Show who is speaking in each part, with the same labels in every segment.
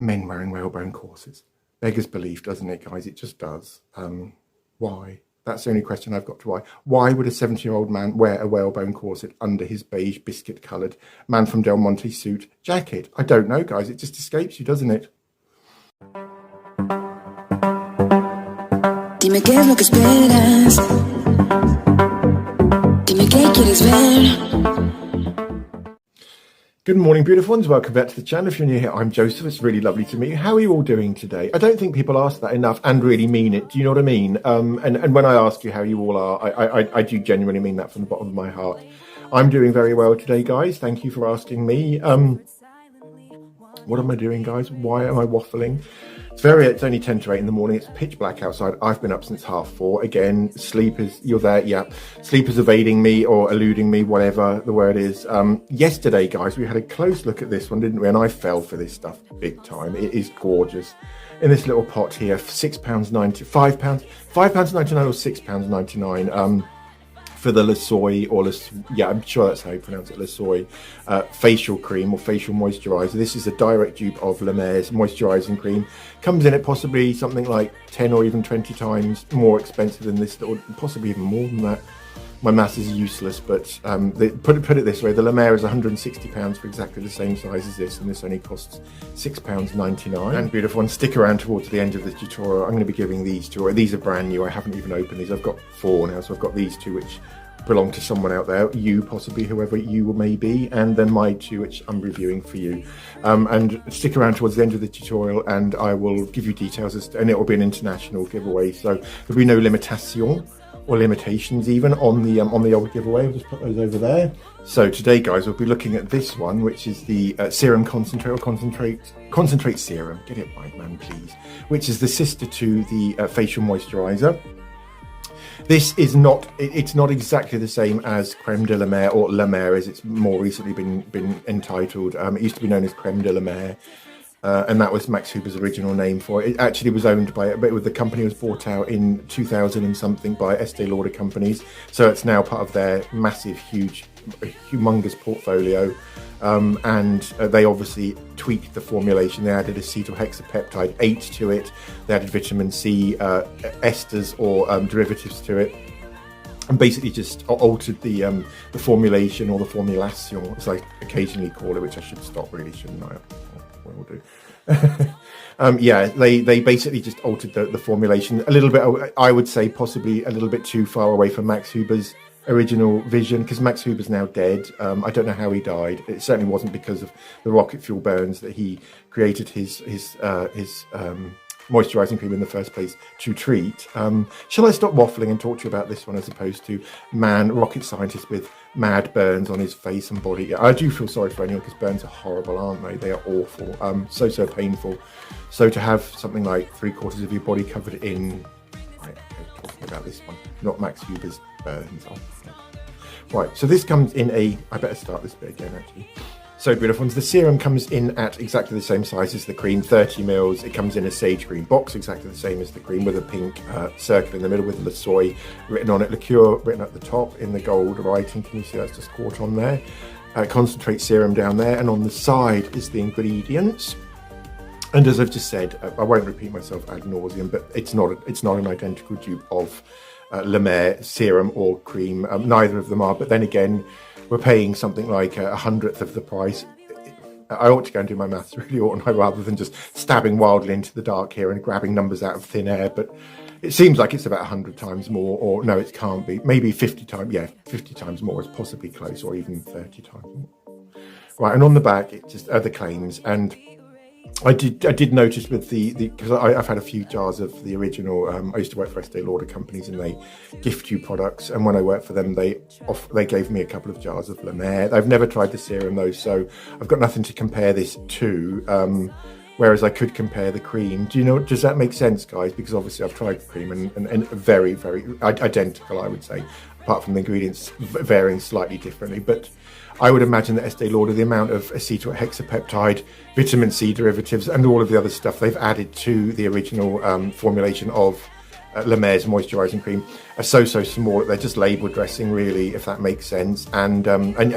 Speaker 1: Men wearing whalebone corsets. Beggars belief, doesn't it, guys? It just does. Why? That's the only question I've got to why. Why would a 70-year-old man wear a whalebone corset under his beige biscuit-coloured Man from Del Monte suit jacket? I don't know, guys. It just escapes you, doesn't it? Dime qué es lo que esperas. Dime qué quieres ver. Good morning, beautiful ones. Welcome back to the channel. If you're new here, I'm Joseph. It's really lovely to meet you. How are you all doing today? I don't think people ask that enough and really mean it. Do you know what I mean? And when I ask you how you all are, I do genuinely mean that from the bottom of my heart. I'm doing very well today, guys. Thank you for asking me. What am I doing, guys? Why am I waffling? It's only 10 to 8 in the morning. It's pitch black outside. I've been up since 4:30. Again, you're there, yeah. Sleep is evading me or eluding me, whatever the word is. Yesterday, guys, we had a close look at this one, didn't we? And I fell for this stuff big time. It is gorgeous. In this little pot here, £6.90, £5.99 or £6.99. For the La Soie, yeah, I'm sure that's how you pronounce it, La Soie, facial cream or facial moisturiser. This is a direct dupe of La Mer's moisturising cream. Comes in at possibly something like 10 or even 20 times more expensive than this, or possibly even more than that. My maths is useless, but put it this way, the La Mer is £160 for exactly the same size as this, and this only costs £6.99. And beautiful ones, stick around towards the end of the tutorial. I'm going to be giving these two. These are brand new. I haven't even opened these. I've got 4 now, so I've got these 2 which belong to someone out there, you possibly, whoever you may be, and then my 2 which I'm reviewing for you. And stick around towards the end of the tutorial, and I will give you details, and it will be an international giveaway, so there'll be no limitation or limitations even on the old giveaway. I'll just put those over there. So today, guys, we'll be looking at this one, which is the Serum Concentrate, or Concentrate Serum. Get it right, man, please. Which is the sister to the facial moisturiser. This is it's not exactly the same as Creme de la Mer, or La Mer as it's more recently been entitled. It used to be known as Creme de la Mer. And that was Max Huber's original name for it. It actually was owned by, but the company was bought out in 2000 and something by Estee Lauder companies. So it's now part of their massive, humongous portfolio. And they obviously tweaked the formulation. They added acetohexapeptide 8 to it. They added vitamin C esters or derivatives to it. And basically just altered the formulation, or the formulation, as I occasionally call it, which I should stop really, shouldn't I? Will do. Yeah, they basically just altered the formulation a little bit. I would say possibly a little bit too far away from Max Huber's original vision, because Max Huber's now dead. I don't know how he died. It certainly wasn't because of the rocket fuel burns that he created his moisturising cream in the first place to treat. Shall I stop waffling and talk to you about this one, as opposed to rocket scientist with mad burns on his face and body? I do feel sorry for anyone, because burns are horrible, aren't they? They are awful. So painful. So to have something like 3/4 of your body covered in, right, I'm talking about this one, not Max Huber's burns. Right, so this comes in I better start this bit again, actually. So beautiful ones, the serum comes in at exactly the same size as the cream, 30 mils. It comes in a sage green box, exactly the same as the cream, with a pink circle in the middle with La Soie written on it, Lacura written at the top in the gold writing. Can you see that's just caught on there? Concentrate serum down there, and on the side is the ingredients. And as I've just said, I won't repeat myself ad nauseum, but it's not an identical dupe of La Mer serum or cream. Neither of them are, but then again, we're paying something like 100th of the price. I ought to go and do my maths, really, oughtn't I, rather than just stabbing wildly into the dark here and grabbing numbers out of thin air. But it seems like it's about 100 times more, or no, it can't be. Maybe 50 times, yeah, 50 times more is possibly close, or even 30 times more. Right, and on the back, it just the claims. And I did notice with because I've had a few jars of the original. I used to work for Estee Lauder companies, and they gift you products. And when I worked for them, they gave me a couple of jars of La Mer. I've never tried the serum though, so I've got nothing to compare this to. Whereas I could compare the cream. Does that make sense, guys? Because obviously I've tried the cream, and very, very identical, I would say, apart from the ingredients varying slightly differently. But I would imagine that Estee Lauder, the amount of acetohexapeptide, vitamin C derivatives, and all of the other stuff they've added to the original formulation of La Mer's moisturising cream are so small. They're just label dressing, really, if that makes sense, and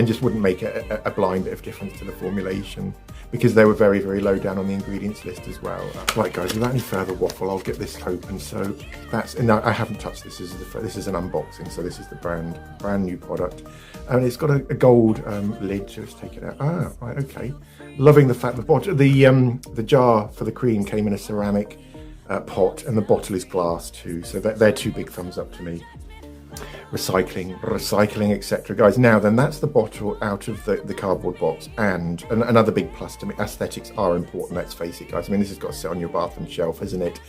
Speaker 1: just wouldn't make a blind bit of difference to the formulation, because they were very low down on the ingredients list as well. Right, guys, without any further waffle, I'll get this open. So that's, and I haven't touched this. This is an unboxing, so this is the brand new product, and it's got a gold lid. So let's take it out. Ah, right, okay. Loving the fact the jar for the cream came in a ceramic pot, and the bottle is glass too, so they're two big thumbs up to me. Recycling, etc. Guys, now then, that's the bottle out of the cardboard box, and another big plus to me, aesthetics are important, let's face it, guys. I mean, this has got to sit on your bathroom shelf, isn't it?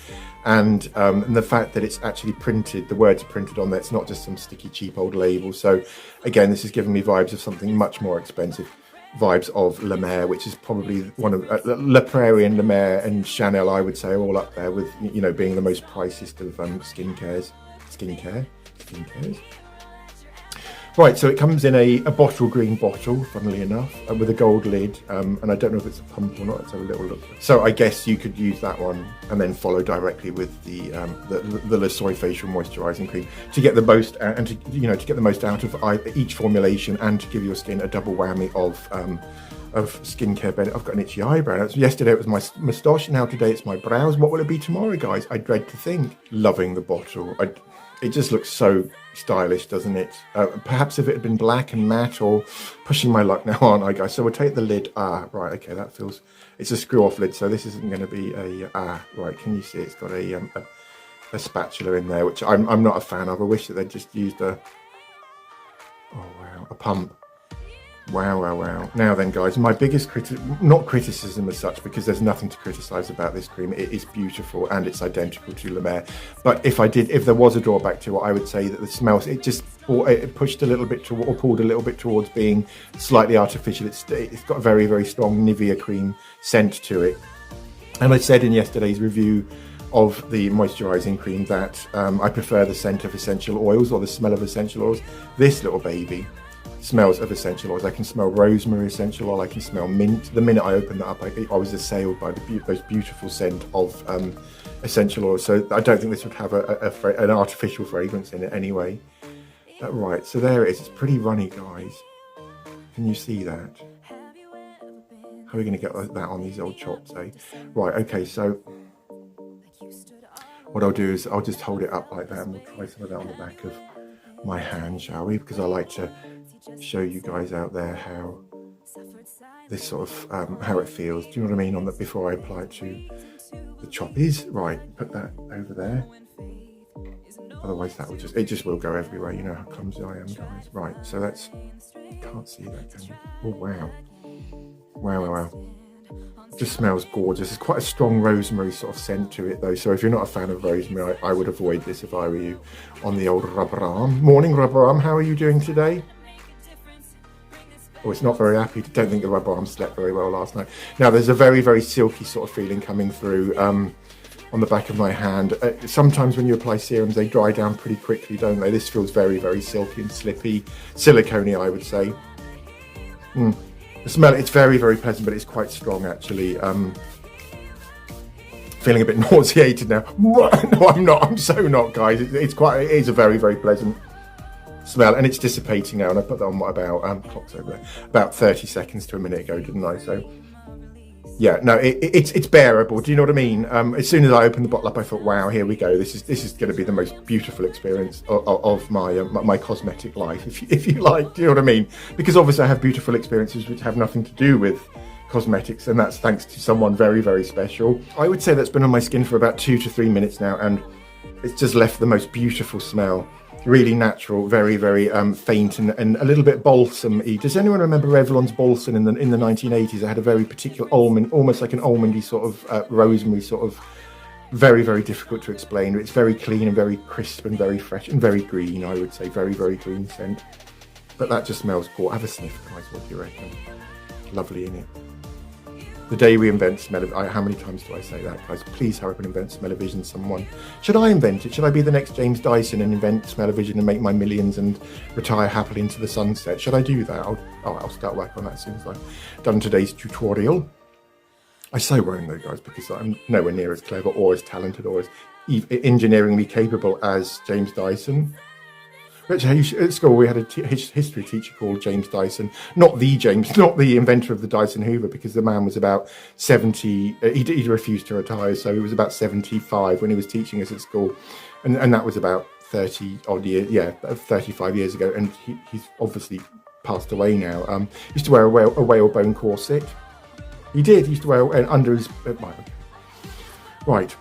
Speaker 1: And the fact that it's actually printed, the words are printed on there, it's not just some sticky cheap old label. So again, this is giving me vibes of something much more expensive. Vibes of La Mer, which is probably one of La Prairie and La Mer and Chanel, I would say, are all up there with, you know, being the most priciest of skincare. Right, so it comes in a bottle green bottle, funnily enough, with a gold lid, and I don't know if it's a pump or not. Let's have a little look. So I guess you could use that one and then follow directly with the La Soie facial moisturising cream to get the most and to get the most out of each formulation, and to give your skin a double whammy of skincare benefit. I've got an itchy eyebrow. Yesterday it was my moustache, now today it's my brows. What will it be tomorrow, guys? I dread to think. Loving the bottle. It just looks so stylish, doesn't it? Perhaps if it had been black and matte, or pushing my luck now, aren't I, guys? So we'll take the lid. Ah, right, okay, that feels... It's a screw-off lid, so this isn't going to be a... right, can you see? It's got a spatula in there, which I'm not a fan of. I wish that they'd just used a... Oh, wow, a pump. Wow. Now then, guys, my biggest not criticism as such, because there's nothing to criticize about this cream. It is beautiful and it's identical to La Mer. But if there was a drawback to it, I would say that the smells, it pushed a little bit to, or pulled a little bit towards being slightly artificial. It's got a very strong Nivea cream scent to it. And I said in yesterday's review of the moisturising cream that I prefer the scent of essential oils, or the smell of essential oils. This little baby smells of essential oils. I can smell rosemary essential oil, I can smell mint. The minute I opened that up, I was assailed by the most beautiful scent of essential oils. So I don't think this would have an artificial fragrance in it anyway. Right, so there it is. It's pretty runny, guys. Can you see that? How are we going to get that on these old chops, eh? Right, okay, so what I'll do is I'll just hold it up like that, and we'll try some of that on the back of my hand, shall we? Because I like to show you guys out there how this sort of how it feels. Do you know what I mean? Before I apply it to the choppies. Right, put that over there. Otherwise, it just will go everywhere. You know how clumsy I am, guys. Right, so that's, you can't see that, can you? Oh wow. It just smells gorgeous. It's quite a strong rosemary sort of scent to it, though. So if you're not a fan of rosemary, I would avoid this if I were you on the old rubber arm. Morning, rubber arm. How are you doing today? Oh, it's not very happy. Don't think the rubber arm slept very well last night. Now, there's a very silky sort of feeling coming through on the back of my hand. Sometimes when you apply serums, they dry down pretty quickly, don't they? This feels very silky and slippy, silicone-y, I would say. The smell, it's very pleasant, but it's quite strong, actually. Feeling a bit nauseated now. No, I'm not. I'm so not, guys. It is a very pleasant smell, and it's dissipating now. And I put that on clock's over there, about 30 seconds to a minute ago, didn't I? So yeah, no, it's bearable. Do you know what I mean? As soon as I opened the bottle up, I thought, wow, here we go. This is going to be the most beautiful experience of my cosmetic life, if you like. Do you know what I mean? Because obviously I have beautiful experiences which have nothing to do with cosmetics, and that's thanks to someone very special. I would say that's been on my skin for about 2 to 3 minutes now, and it's just left the most beautiful smell. Really natural, very faint, and a little bit balsam-y. Does anyone remember Revlon's balsam in the 1980s? It had a very particular almond, almost like an almondy sort of rosemary sort of, very difficult to explain. It's very clean and very crisp and very fresh and very green, I would say. Very green scent. But that just smells cool. Have a sniff, guys. What do you reckon? Lovely, innit? The day we invent how many times do I say that, guys? Please hurry up and invent smell-o-vision, someone. Should I invent it? Should I be the next James Dyson and invent smell-o-vision and make my millions and retire happily into the sunset? Should I do that? I'll start work on that as soon as I've done today's tutorial. I so won't though, guys, because I'm nowhere near as clever or as talented or as engineeringly capable as James Dyson. Actually, at school we had a history teacher called James Dyson, not the inventor of the Dyson Hoover, because the man was about 70. He refused to retire, so he was about 75 when he was teaching us at school, and that was about 30 odd years, 35 years ago, and he's obviously passed away now. He used to wear a whalebone corset. He did. He used to wear, and under his right,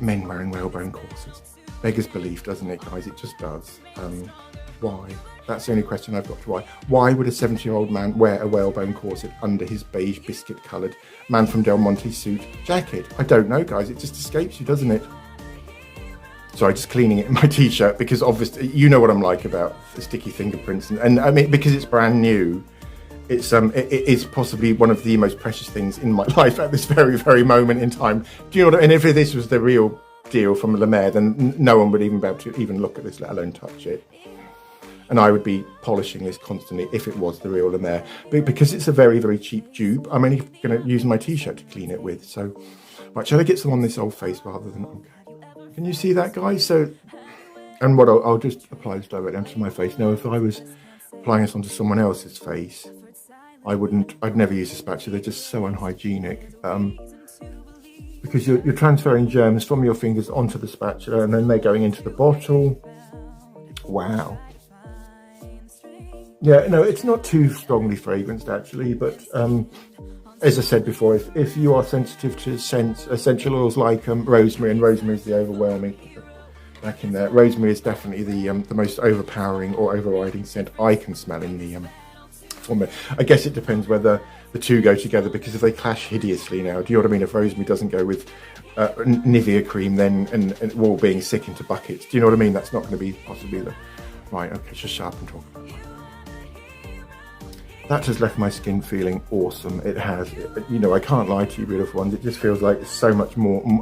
Speaker 1: men wearing whalebone corsets. Beggars belief, doesn't it, guys? It just does. Why? That's the only question I've got to why. Why would a 70-year-old man wear a whalebone corset under his beige biscuit-coloured Man from Del Monte suit jacket? I don't know, guys. It just escapes you, doesn't it? Sorry, just cleaning it in my t-shirt, because obviously you know what I'm like about the sticky fingerprints, and I mean, because it's brand new, it is possibly one of the most precious things in my life at this very, very moment in time. Do you know what I mean? And if this was the real deal from La Mer, then no one would even be able to even look at this, let alone touch it. And I would be polishing this constantly if it was the real La Mer. But because it's a very, very cheap dupe, I'm only going to use my t-shirt to clean it with. So, right, shall I get some on this old face rather than... Okay. Can you see that, guys? So, and what I'll just apply this directly onto my face. Now, if I was applying this onto someone else's face, I'd never use a spatula. They're just so unhygienic. Because you're transferring germs from your fingers onto the spatula, and then they're going into the bottle. Wow. Yeah, no, it's not too strongly fragranced actually, but as I said before, if you are sensitive to essential oils like rosemary, and rosemary is the overwhelming, back in there, rosemary is definitely the most overpowering or overriding scent I can smell in the formula. I guess it depends whether the two go together, because if they clash hideously now, do you know what I mean? If rosemary doesn't go with Nivea cream, then and we're all being sick into buckets. Do you know what I mean? That's not going to be possibly the right. Okay, just sharp and talk about that. That has left my skin feeling awesome. It has. You know, I can't lie to you, beautiful ones. It just feels like so much more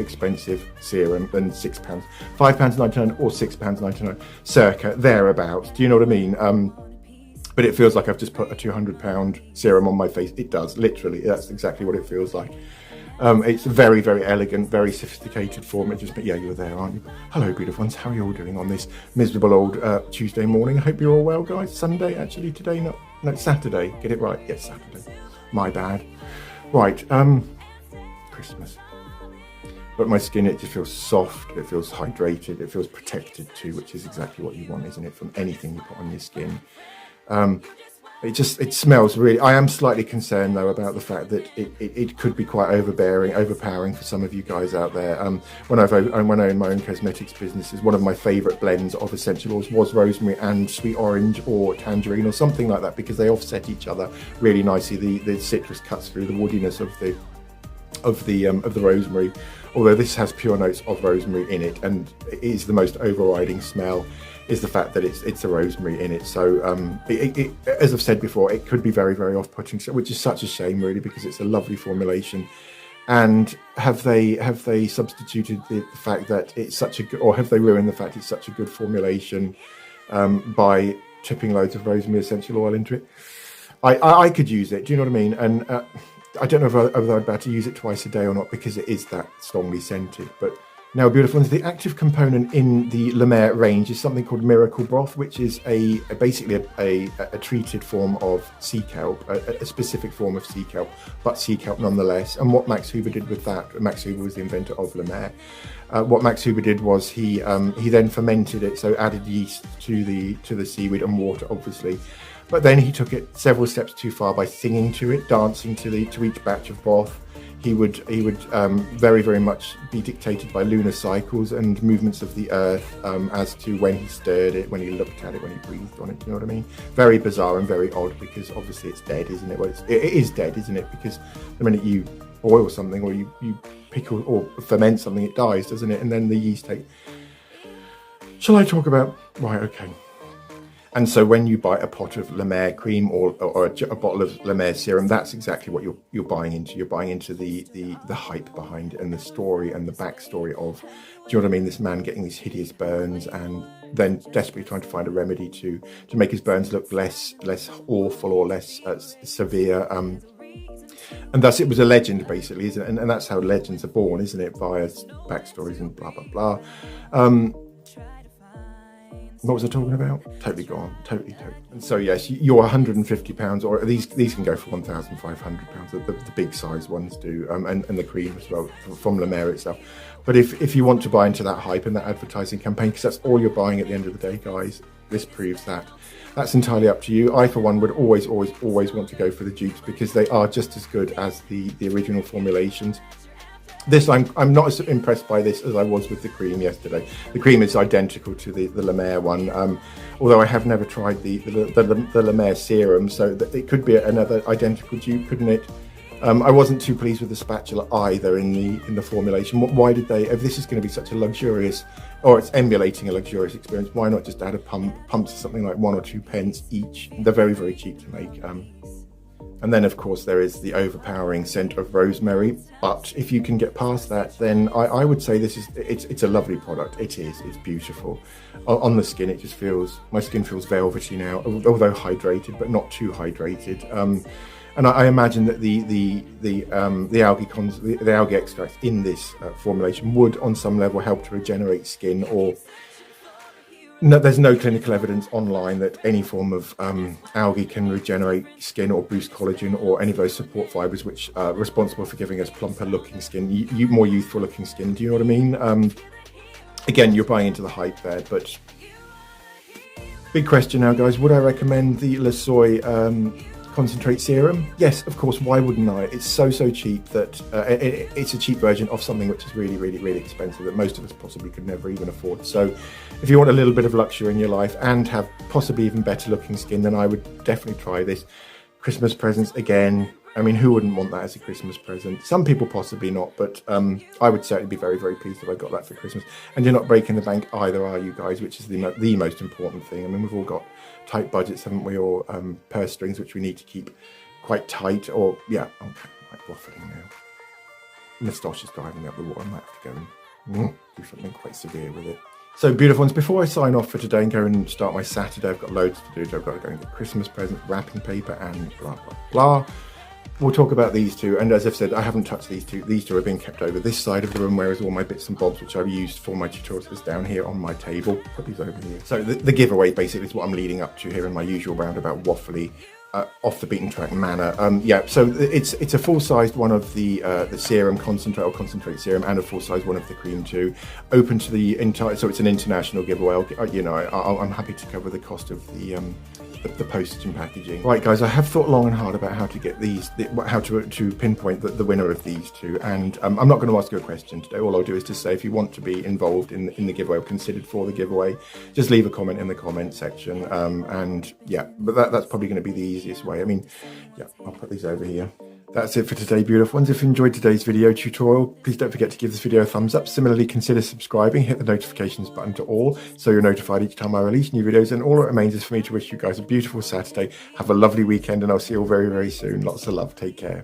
Speaker 1: expensive serum than £6, £5.99 or £6.99, circa thereabouts. Do you know what I mean? But it feels like I've just put a £200 serum on my face. It does, literally. That's exactly what it feels like. It's very, very elegant, very sophisticated form. It just, but yeah, you're there, aren't you? Hello, beautiful ones. How are you all doing on this miserable old Tuesday morning? I hope you're all well, guys. Sunday, actually, today, no, Saturday. Get it right. Yes, Saturday. My bad. Right, Christmas. But my skin, it just feels soft. It feels hydrated. It feels protected too, which is exactly what you want, isn't it? From anything you put on your skin. It smells really. I am slightly concerned though about the fact that it could be quite overpowering for some of you guys out there. When I own my own cosmetics businesses, one of my favourite blends of essential oils was rosemary and sweet orange or tangerine or something like that, because they offset each other really nicely. The citrus cuts through the woodiness of the rosemary, although this has pure notes of rosemary in it, and it is the most overriding smell is the fact that it's a rosemary in it. So as I've said before, it could be very, very off-putting, which is such a shame really, because it's a lovely formulation. And have they substituted the fact that it's such a good, or have they ruined the fact it's such a good formulation by tipping loads of rosemary essential oil into it? I could use it, do you know what I mean? And I don't know if I'd about to use it twice a day or not, because it is that strongly scented. But now, beautiful ones, the active component in the La Mer range is something called Miracle Broth, which is basically a treated form of sea kelp, a specific form of sea kelp, but sea kelp nonetheless. And what Max Huber did with that, Max Huber was the inventor of La Mer. What Max Huber did was he then fermented it, so added yeast to the seaweed and water, obviously. But then he took it several steps too far by singing to it, dancing to each batch of broth. He would very, very much be dictated by lunar cycles and movements of the earth as to when he stirred it, when he looked at it, when he breathed on it. Do you know what I mean? Very bizarre and very odd, because obviously it's dead, isn't it? Well, it is dead, isn't it? Because the minute you boil something or you pickle or ferment something, it dies, doesn't it? And then the yeast take... Shall I talk about... Right, okay. And so when you buy a pot of La Mer cream or a bottle of La Mer serum, that's exactly what you're buying into. You're buying into the hype behind it and the story and the backstory of, do you know what I mean, this man getting these hideous burns and then desperately trying to find a remedy to make his burns look less awful or less severe. And thus it was a legend, basically, isn't it? And that's how legends are born, isn't it? Via backstories and blah, blah, blah. What was I talking about? Totally gone. Totally. And so, yes, your £150, or these can go for £1,500. The big size ones do, and the cream as well, from La Mer itself. But if you want to buy into that hype and that advertising campaign, because that's all you're buying at the end of the day, guys, this proves that. That's entirely up to you. I, for one, would always want to go for the dupes, because they are just as good as the original formulations. This, I'm not as impressed by this as I was with the cream yesterday. The cream is identical to the La Mer one, although I have never tried the La Mer Serum, so that it could be another identical dupe, couldn't it? I wasn't too pleased with the spatula either in the formulation. Why did they, if this is going to be such a luxurious, or it's emulating a luxurious experience, why not just add a pumps something like 1 or 2 pence each? They're very, very cheap to make. And then, of course, there is the overpowering scent of rosemary. But if you can get past that, then I would say it's a lovely product. It is. It's beautiful. On the skin, it just feels, my skin feels velvety now, although hydrated, but not too hydrated. And I imagine that the algae extracts in this formulation would, on some level, help to regenerate skin. Or no, there's no clinical evidence online that any form of algae can regenerate skin or boost collagen or any of those support fibers which are responsible for giving us plumper looking skin, more youthful looking skin. Do you know what I mean? Again, you're buying into the hype there, but big question now, guys. Would I recommend the La Soie concentrate serum? Yes, of course. Why wouldn't I? It's so cheap that it's a cheap version of something which is really expensive that most of us possibly could never even afford. So if you want a little bit of luxury in your life and have possibly even better looking skin, then I would definitely try this. Christmas presents, again, I mean, who wouldn't want that as a Christmas present? Some people possibly not, but I would certainly be very pleased if I got that for Christmas. And you're not breaking the bank either, are you guys? Which is the most important thing. I mean, we've all got tight budgets, haven't we? Or purse strings, which we need to keep quite tight. Or, yeah, okay, I'm waffling now. Moustache is driving me up the wall. I might have to go and do something quite severe with it. So, beautiful ones, before I sign off for today and go and start my Saturday, I've got loads to do. I've got to go and get Christmas presents, wrapping paper, and blah, blah, blah. We'll talk about these two, and as I've said, I haven't touched these two. These two are being kept over this side of the room, whereas all my bits and bobs, which I've used for my tutorials, is down here on my table. Put these over here. So the giveaway basically is what I'm leading up to here in my usual roundabout waffly, off the beaten track manner. Yeah, so it's a full-sized one of the serum concentrate or concentrate serum, and a full-sized one of the cream too. Open to the entire, so it's an international giveaway. I'm happy to cover the cost of the postage and packaging. Right, guys, I have thought long and hard about how to get these, how to pinpoint the winner of these two, and I'm not going to ask you a question today. All I'll do is to say, if you want to be involved in the giveaway or considered for the giveaway, just leave a comment in the comment section, and yeah, but that's probably going to be the easiest way. I mean, yeah, I'll put these over here. That's it for today, beautiful ones. If you enjoyed today's video tutorial, please don't forget to give this video a thumbs up. Similarly, consider subscribing, hit the notifications button to all, so you're notified each time I release new videos. And all that remains is for me to wish you guys a beautiful Saturday. Have a lovely weekend, and I'll see you all very soon. Lots of love. Take care.